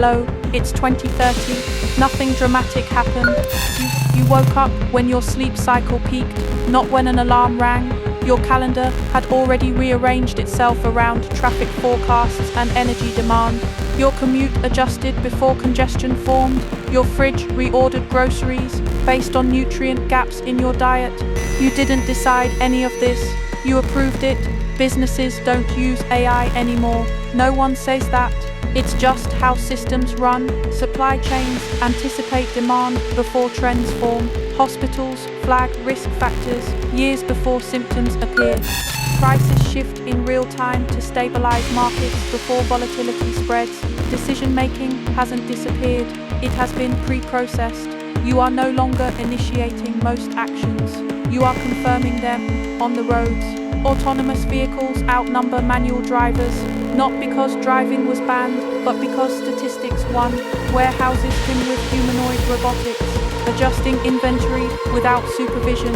Hello, it's 2030. Nothing dramatic happened. You woke up when your sleep cycle peaked, not when an alarm rang. Your calendar had already rearranged itself around traffic forecasts and energy demand. Your commute adjusted before congestion formed. Your fridge reordered groceries based on nutrient gaps in your diet. You didn't decide any of this. You approved it. Businesses don't use AI anymore. No one says that. It's just how systems run. Supply chains anticipate demand before trends form. Hospitals flag risk factors years before symptoms appear. Prices shift in real time to stabilize markets before volatility spreads. Decision-making hasn't disappeared. It has been pre-processed. You are no longer initiating most actions. You are confirming them on the roads. Autonomous vehicles outnumber manual drivers, not because driving was banned, but because statistics won. Warehouses swim with humanoid robotics, adjusting inventory without supervision.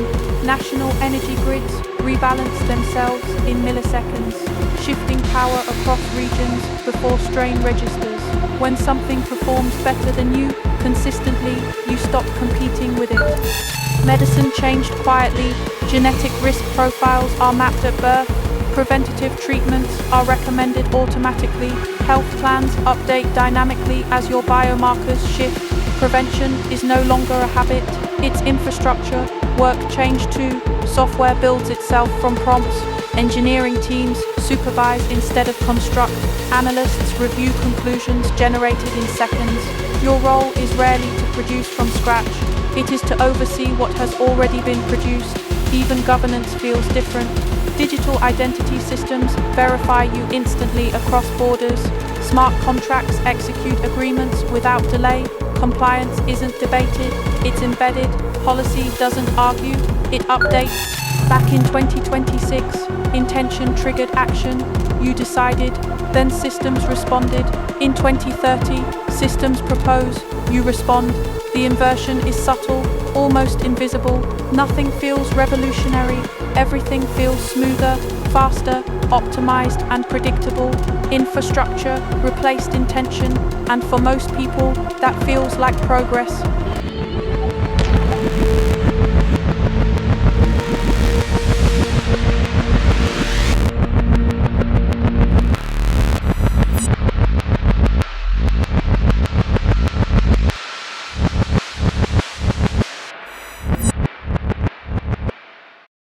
National energy grids rebalance themselves in milliseconds, shifting power across regions before strain registers. When something performs better than you, consistently, you stop competing with it. Medicine changed quietly. Genetic risk profiles are mapped at birth. Preventative treatments are recommended automatically. Health plans update dynamically as your biomarkers shift. Prevention is no longer a habit, it's infrastructure. Work changed too. Software builds itself from prompts. Engineering teams supervise instead of construct. Analysts review conclusions generated in seconds. Your role is rarely to produce from scratch. It is to oversee what has already been produced. Even governance feels different. Digital identity systems verify you instantly across borders. Smart contracts execute agreements without delay. Compliance isn't debated, it's embedded. Policy doesn't argue, it updates. Back in 2026, intention triggered action. You decided, then systems responded. In 2030, systems propose, you respond. The inversion is subtle, almost invisible. Nothing feels revolutionary. Everything feels smoother, faster, optimized and predictable. Infrastructure replaced intention, and for most people, that feels like progress.